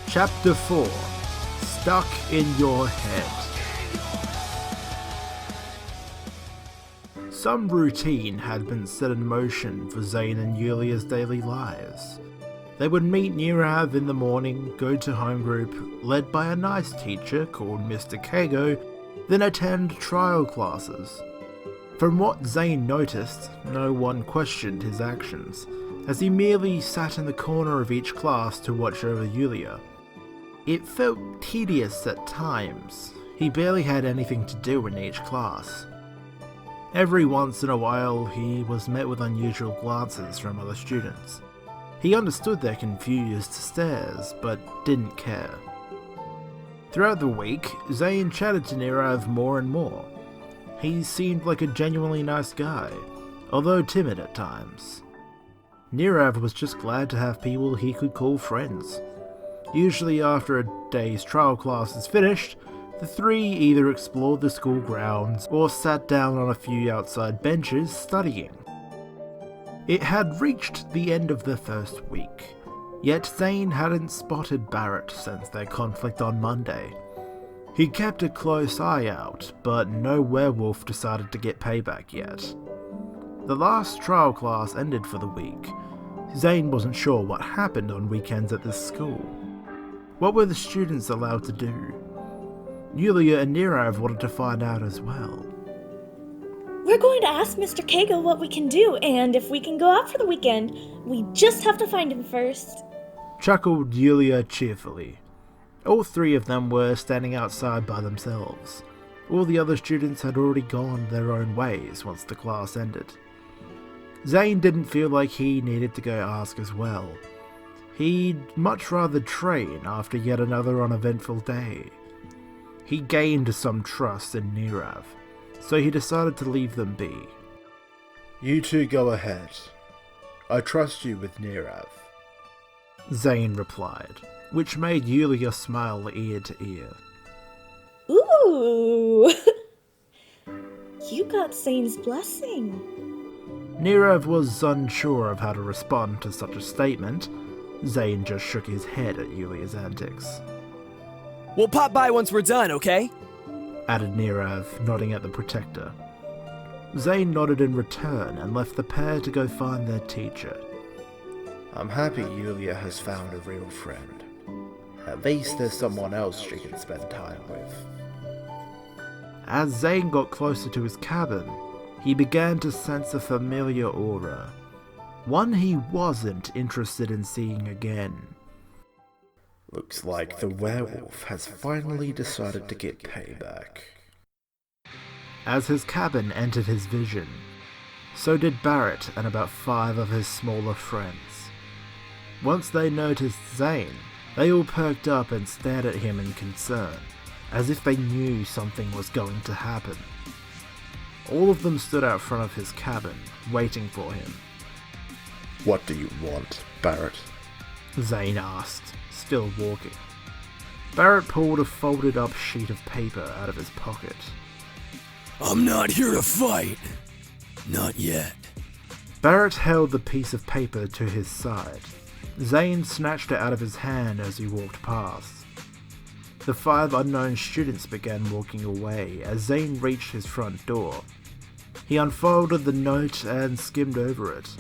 Chapter 4. Stuck in Your Head. Some routine had been set in motion for Zane and Yulia's daily lives. They would meet Nirav in the morning, go to home group, led by a nice teacher called Mr. Kago, then attend trial classes. From what Zane noticed, no one questioned his actions, as he merely sat in the corner of each class to watch over Yulia. It felt tedious at times. He barely had anything to do in each class. Every once in a while, he was met with unusual glances from other students. He understood their confused stares, but didn't care. Throughout the week, Zane chatted to Nirav more and more. He seemed like a genuinely nice guy, although timid at times. Nirav was just glad to have people he could call friends. Usually after a day's trial class is finished, the three either explored the school grounds or sat down on a few outside benches studying. It had reached the end of the first week, yet Zane hadn't spotted Barrett since their conflict on Monday. He kept a close eye out, but no werewolf decided to get payback yet. The last trial class ended for the week. Zane wasn't sure what happened on weekends at this school. What were the students allowed to do? Yulia and Nirav wanted to find out as well. We're going to ask Mr. Kago what we can do, and if we can go out for the weekend. We just have to find him first. Chuckled Yulia cheerfully. All three of them were standing outside by themselves. All the other students had already gone their own ways once the class ended. Zane didn't feel like he needed to go ask as well. He'd much rather train after yet another uneventful day. He gained some trust in Nirav, so he decided to leave them be. You two go ahead. I trust you with Nirav, Zane replied, which made Yulia smile ear to ear. Ooh! You got Zane's blessing. Nirav was unsure of how to respond to such a statement. Zane just shook his head at Yulia's antics. We'll pop by once we're done, okay? Added Nirav, nodding at the Protector. Zane nodded in return and left the pair to go find their teacher. I'm happy Yulia has found a real friend. At least there's someone else she can spend time with. As Zane got closer to his cabin, he began to sense a familiar aura. One he wasn't interested in seeing again. Looks like the werewolf has finally decided to get payback. As his cabin entered his vision, so did Barrett and about 5 of his smaller friends. Once they noticed Zane, they all perked up and stared at him in concern, as if they knew something was going to happen. All of them stood out front of his cabin, waiting for him. What do you want, Barrett? Zane asked, still walking. Barrett pulled a folded up sheet of paper out of his pocket. I'm not here to fight. Not yet. Barrett held the piece of paper to his side. Zane snatched it out of his hand as he walked past. The 5 unknown students began walking away as Zane reached his front door. He unfolded the note and skimmed over it.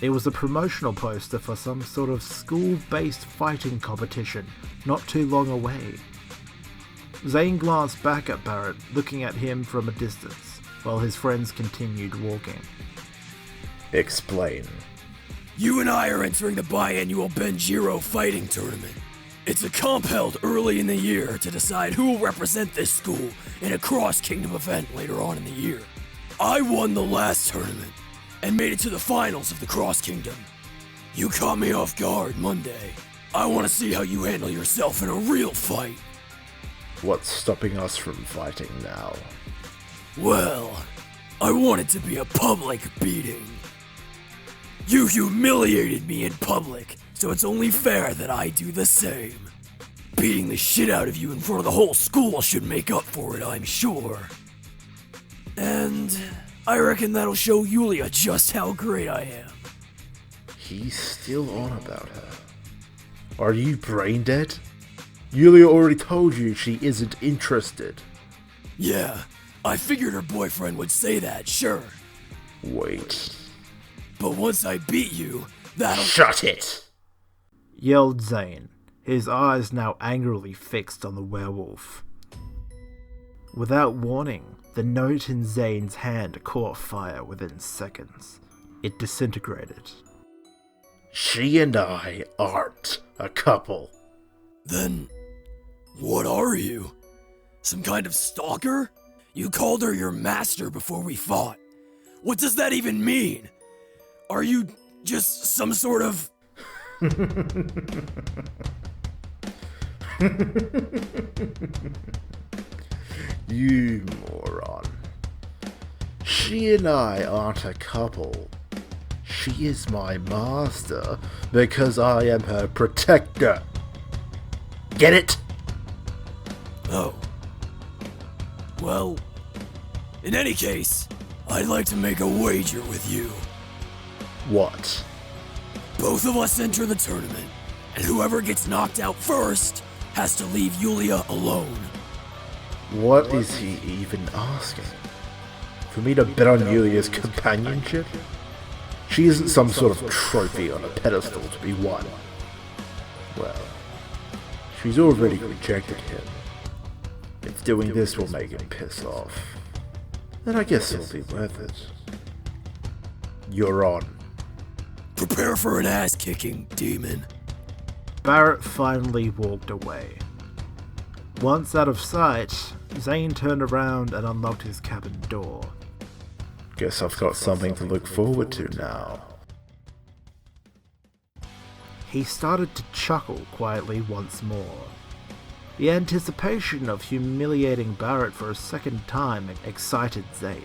It was a promotional poster for some sort of school-based fighting competition not too long away. Zane glanced back at Barrett, looking at him from a distance, while his friends continued walking. Explain. You and I are entering the biannual Benjiro fighting tournament. It's a comp held early in the year to decide who will represent this school in a cross-kingdom event later on in the year. I won the last tournament and made it to the finals of the Cross Kingdom. You caught me off guard Monday. I want to see how you handle yourself in a real fight. What's stopping us from fighting now? Well, I want it to be a public beating. You humiliated me in public, so it's only fair that I do the same. Beating the shit out of you in front of the whole school should make up for it, I'm sure. And I reckon that'll show Yulia just how great I am. He's still on about her. Are you brain dead? Yulia already told you she isn't interested. Yeah, I figured her boyfriend would say that, sure. Wait. But once I beat you, that'll— Shut it! Yelled Zane, his eyes now angrily fixed on the werewolf. Without warning, the note in Zane's hand caught fire within seconds. It disintegrated. She and I aren't a couple. Then, what are you? Some kind of stalker? You called her your master before we fought. What does that even mean? Are you just some sort of— You moron. She and I aren't a couple. She is my master because I am her protector. Get it? Oh. Well, in any case, I'd like to make a wager with you. What? Both of us enter the tournament, and whoever gets knocked out first has to leave Yulia alone. What is he even asking? For me to bet on Yulia's companionship? She isn't some sort of trophy on a pedestal to be won. Well, she's already rejected him. If doing this will make him piss off, then I guess it'll be worth it. You're on. Prepare for an ass-kicking, demon. Barrett finally walked away. Once out of sight, Zane turned around and unlocked his cabin door. Guess I've got something to look forward to now. He started to chuckle quietly once more. The anticipation of humiliating Barrett for a second time excited Zane.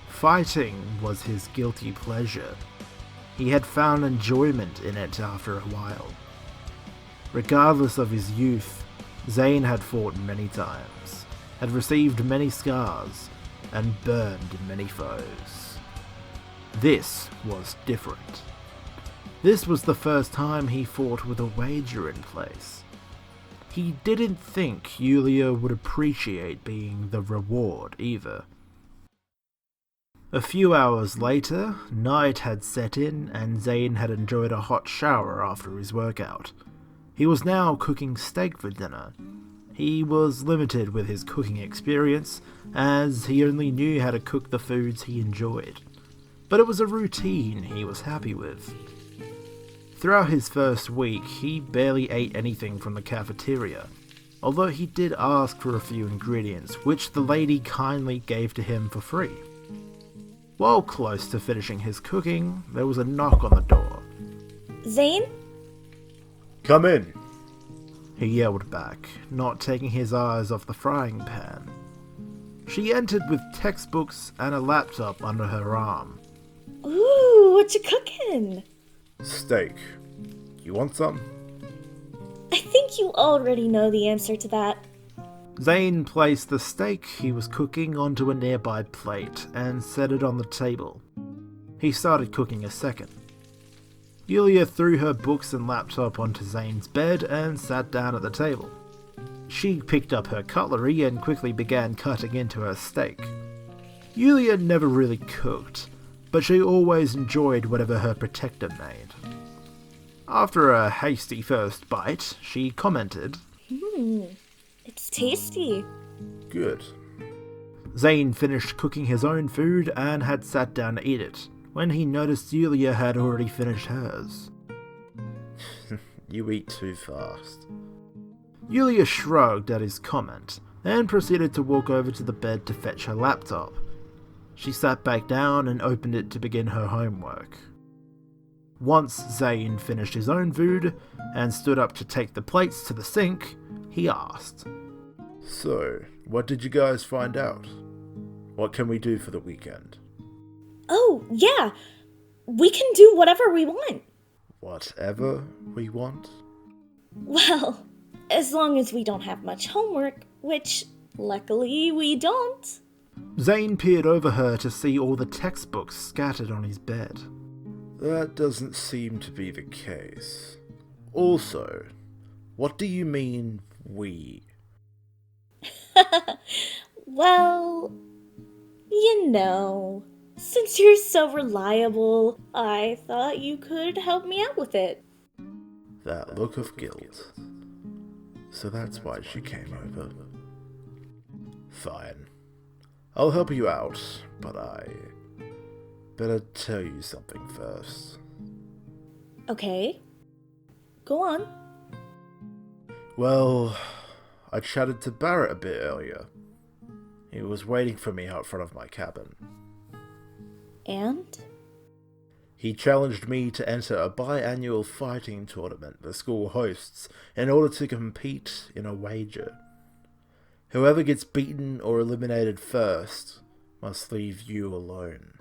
Fighting was his guilty pleasure. He had found enjoyment in it after a while. Regardless of his youth, Zane had fought many times, had received many scars, and burned many foes. This was different. This was the first time he fought with a wager in place. He didn't think Yulia would appreciate being the reward either. A few hours later, night had set in and Zane had enjoyed a hot shower after his workout. He was now cooking steak for dinner. He was limited with his cooking experience, as he only knew how to cook the foods he enjoyed. But it was a routine he was happy with. Throughout his first week, he barely ate anything from the cafeteria, although he did ask for a few ingredients, which the lady kindly gave to him for free. While close to finishing his cooking, there was a knock on the door. Zane? Come in. He yelled back, not taking his eyes off the frying pan. She entered with textbooks and a laptop under her arm. Ooh, what you cooking? Steak. You want some? I think you already know the answer to that. Zane placed the steak he was cooking onto a nearby plate and set it on the table. He started cooking a second. Yulia threw her books and laptop onto Zane's bed and sat down at the table. She picked up her cutlery and quickly began cutting into her steak. Yulia never really cooked, but she always enjoyed whatever her protector made. After a hasty first bite, she commented, It's tasty. Good. Zane finished cooking his own food and had sat down to eat it, when he noticed Yulia had already finished hers. You eat too fast. Yulia shrugged at his comment, and proceeded to walk over to the bed to fetch her laptop. She sat back down and opened it to begin her homework. Once Zane finished his own food and stood up to take the plates to the sink, he asked, So, what did you guys find out? What can we do for the weekend? Oh, yeah. We can do whatever we want. Whatever we want? Well, as long as we don't have much homework, which, luckily, we don't. Zane peered over her to see all the textbooks scattered on his bed. That doesn't seem to be the case. Also, what do you mean, we? Well, since you're so reliable, I thought you could help me out with it. That look of guilt. So that's why she came over. Fine. I'll help you out, but I better tell you something first. Okay. Go on. Well, I chatted to Barrett a bit earlier. He was waiting for me out front of my cabin. And? He challenged me to enter a biannual fighting tournament the school hosts in order to compete in a wager. Whoever gets beaten or eliminated first must leave you alone.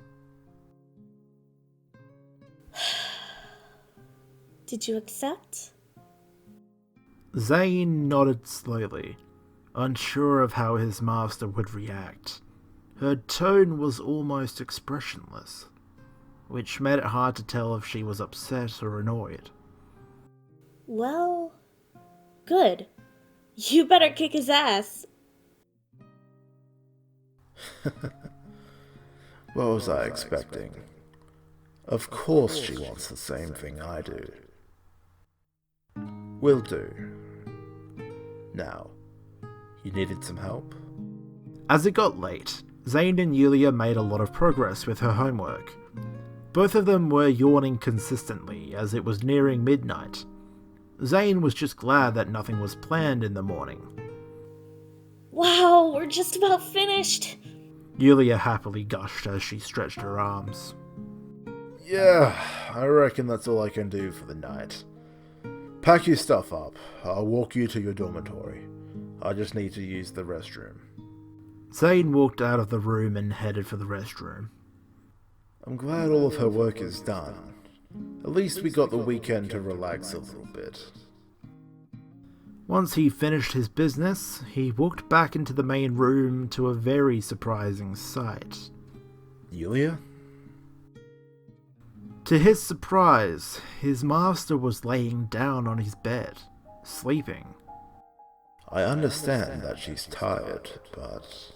Did you accept? Zane nodded slowly, unsure of how his master would react. Her tone was almost expressionless, which made it hard to tell if she was upset or annoyed. Well, good. You better kick his ass. What was I expecting? Of course she wants the same thing I do. Will do. Now, you needed some help? As it got late, Zane and Yulia made a lot of progress with her homework. Both of them were yawning consistently as it was nearing midnight. Zane was just glad that nothing was planned in the morning. Wow, we're just about finished. Yulia happily gushed as she stretched her arms. Yeah, I reckon that's all I can do for the night. Pack your stuff up. I'll walk you to your dormitory. I just need to use the restroom. Zane walked out of the room and headed for the restroom. I'm glad all of her work is done. At least we got the weekend to relax a little bit. Once he finished his business, he walked back into the main room to a very surprising sight. Yulia? To his surprise, his master was laying down on his bed, sleeping. I understand that she's tired, but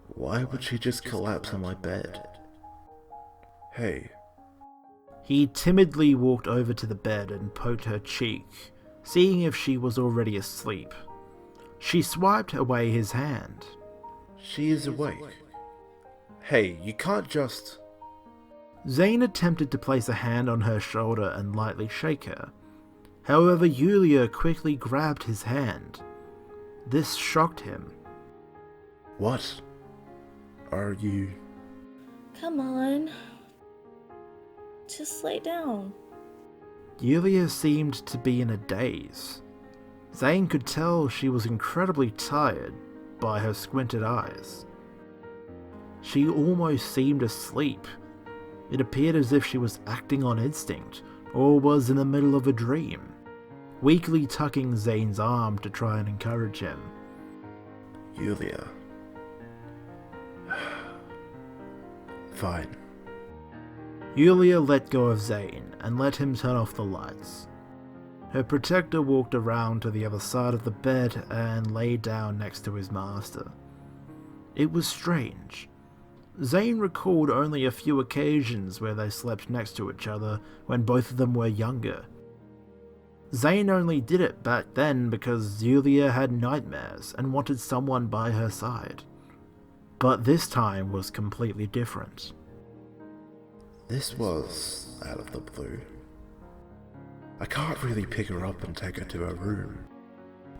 why would she just collapse on my bed? Hey. He timidly walked over to the bed and poked her cheek, seeing if she was already asleep. She swiped away his hand. She is awake. Hey, you can't just... Zane attempted to place a hand on her shoulder and lightly shake her. However, Yulia quickly grabbed his hand. This shocked him. What? Are you... Come on. Just lay down. Yulia seemed to be in a daze. Zane could tell she was incredibly tired by her squinted eyes. She almost seemed asleep. It appeared as if she was acting on instinct, or was in the middle of a dream, weakly tucking Zane's arm to try and encourage him. Yulia. Fine. Yulia let go of Zane and let him turn off the lights. Her protector walked around to the other side of the bed and lay down next to his master. It was strange. Zane recalled only a few occasions where they slept next to each other when both of them were younger. Zane only did it back then because Yulia had nightmares and wanted someone by her side. But this time was completely different. This was out of the blue. I can't really pick her up and take her to her room.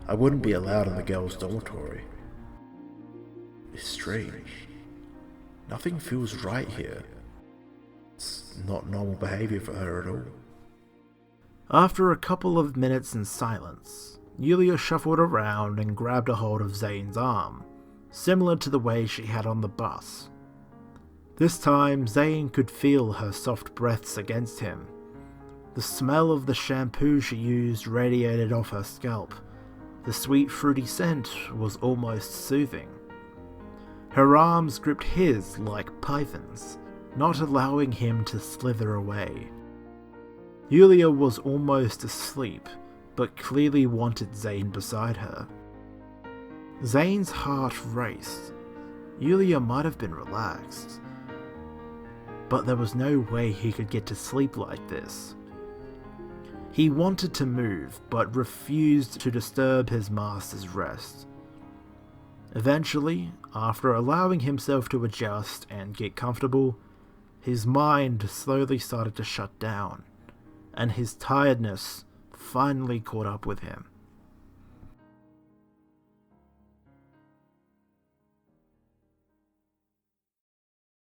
I wouldn't be allowed in the girls' dormitory. It's strange. Nothing feels right here. It's not normal behavior for her at all. After a couple of minutes in silence, Yulia shuffled around and grabbed a hold of Zane's arm, similar to the way she had on the bus. This time, Zane could feel her soft breaths against him. The smell of the shampoo she used radiated off her scalp. The sweet fruity scent was almost soothing. Her arms gripped his like pythons, not allowing him to slither away. Yulia was almost asleep, but clearly wanted Zane beside her. Zane's heart raced. Yulia might have been relaxed, but there was no way he could get to sleep like this. He wanted to move, but refused to disturb his master's rest. Eventually, after allowing himself to adjust and get comfortable, his mind slowly started to shut down, and his tiredness finally caught up with him.